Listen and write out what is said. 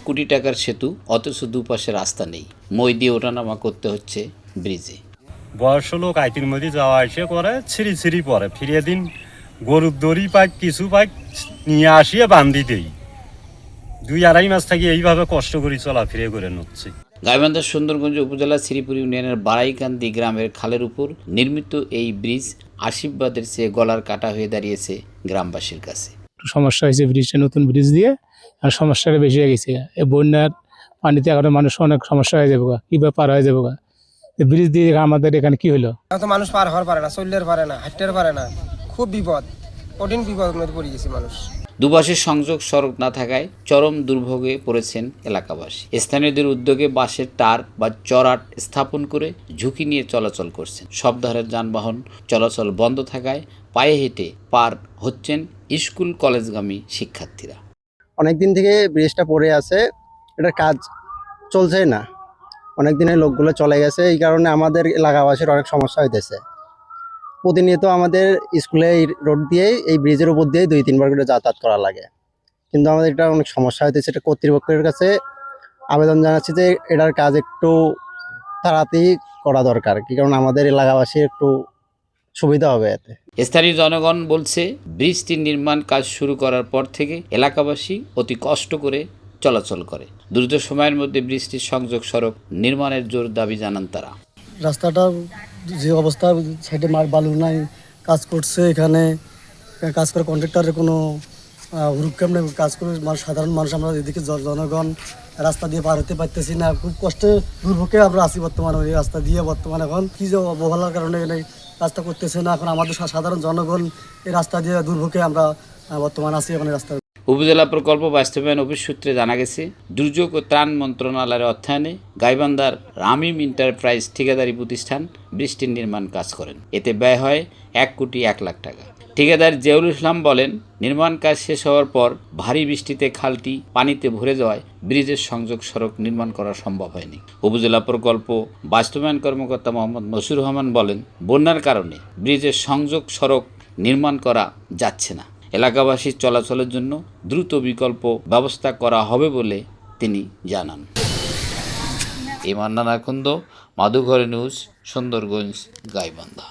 কোটি টাকার সেতু, অথচ দুপাশে রাস্তা নেই। মই দিয়ে ওঠানামা করতে হচ্ছে ব্রিজে। বয়স্ক লোক আইটির মধ্যে যাওয়া এসে করে ছিঁড়ি ছিঁড়ি পরে ফিরিয়ে দিন গরুর দড়ি পাই কিছু পাই নিয়ে আসিয়ে বান্ধি দেই। 2-2.5 মাস থেকে এইভাবে কষ্ট করে চলাফিরে করে নিচ্ছি। গাইবান্ধার সুন্দরগঞ্জ উপজেলার শ্রীপুর ইউনিয়নের বাড়াইকান্দি গ্রামের খালের উপর নির্মিত এই ব্রিজ আশীর্বাদের চেয়ে গলার কাটা হয়ে দাঁড়িয়েছে গ্রামবাসীর কাছে। সমস্যা হয়েছে ব্রিজটা, নতুন ব্রিজ দিয়ে আর সমস্যাটা বেশি হয়ে গেছে। এই বন্যার পানিতে এখন মানুষ অনেক সমস্যা হয়ে যাবে, কীভাবে পার হয়ে যাবে। ব্রিজ দিয়ে আমাদের এখানে কি হলো, তো মানুষ পার হওয়ার পারে না, চলতে পারে না, হাঁটতে পারে না, খুব বিপদ, কঠিন বিপদের মধ্যে পড়ে গেছে মানুষ। দুপাশে সংযোগ সড়ক না থাকায় চরম দুর্ভোগে পড়েছেন এলাকাবাসী। স্থানীয়দের উদ্যোগে বাঁশের টার বা চড়াট স্থাপন করে ঝুঁকি নিয়ে চলাচল করছেন। সব ধারের যানবাহন চলাচল বন্ধ থাকায় পায়ে হেঁটে পার হচ্ছেন স্কুল কলেজগামী শিক্ষার্থীরা। অনেকদিন থেকে ব্রিজটা পড়ে আছে, এটার কাজ চলছেই না। অনেক দিনের লোকগুলো চলে গেছে, এই কারণে আমাদের এলাকাবাসীর অনেক সমস্যা হইতেছে। প্রতিনিয়ত আমাদের স্কুলে এই রোড দিয়ে, এই ব্রিজের উপর দিয়ে 2-3 বার করে যাতায়াত করা লাগে, কিন্তু আমাদের এটা অনেক সমস্যা হইতেছে। এটা কর্তৃপক্ষের কাছে আবেদন জানাচ্ছি যে এটার কাজ একটু তাড়াতাড়ি করা দরকার, কি কারণ আমাদের এলাকাবাসী একটু সুবিধা হবে এতে। স্থানীয় জনগণ বলছে, ব্রিজটির নির্মাণ কাজ শুরু করার পর থেকে এলাকাবাসী অতি কষ্ট করে চলাচল করে। দ্রুত সময়ের মধ্যে ব্রিজটির সংযোগ সড়ক নির্মাণের জোর দাবি জানান তারা। রাস্তাটা যে অবস্থা, সাইডে বালু নাই, কাজ করছে এখানে কাজ করে কন্ট্রাক্টরের কোনো হুরুক্ষেপ নেই, কাজ করে সাধারণ মানুষ আমরা এদিকে জনগণ রাস্তা দিয়ে পার হতে পারতেছি না, খুব কষ্টে দুর্ভোগে আমরা আছি বর্তমানে। ওই রাস্তা দিয়ে বর্তমানে এখন কি যে অবহেলার কারণে কাজটা করতেছে না, এখন আমাদের সাধারণ জনগণ এই রাস্তা দিয়ে দুর্ভোগে আমরা বর্তমানে আছি এখন রাস্তা। উপজেলা প্রকল্প বাস্তবায়ন অফিস সূত্রে জানা গেছে, দুর্যোগ ও ত্রাণ মন্ত্রণালয়ের অর্থায়নে গাইবান্ধার রামিম এন্টারপ্রাইজ ঠিকাদারি প্রতিষ্ঠান ব্রিজটির নির্মাণ কাজ করেন। এতে ব্যয় হয় 1,01,00,000 টাকা। ঠিকাদার জিয়াউল ইসলাম বলেন, নির্মাণ কাজ শেষ হওয়ার পর ভারী বৃষ্টিতে খালটি পানিতে ভরে যাওয়ায় ব্রিজের সংযোগ সড়ক নির্মাণ করা সম্ভব হয়নি। উপজেলা প্রকল্প বাস্তবায়ন কর্মকর্তা মোহাম্মদ মশিউর রহমান বলেন, বন্যার কারণে ব্রিজের সংযোগ সড়ক নির্মাণ করা যাচ্ছে না। এলাকাবাসীর চলাচলের জন্য দ্রুত বিকল্প ব্যবস্থা করা হবে বলে তিনি জানান। ইমান নানাকুন্দ, মাধুঘর নিউজ, সুন্দরগঞ্জ, গাইবান্ধা।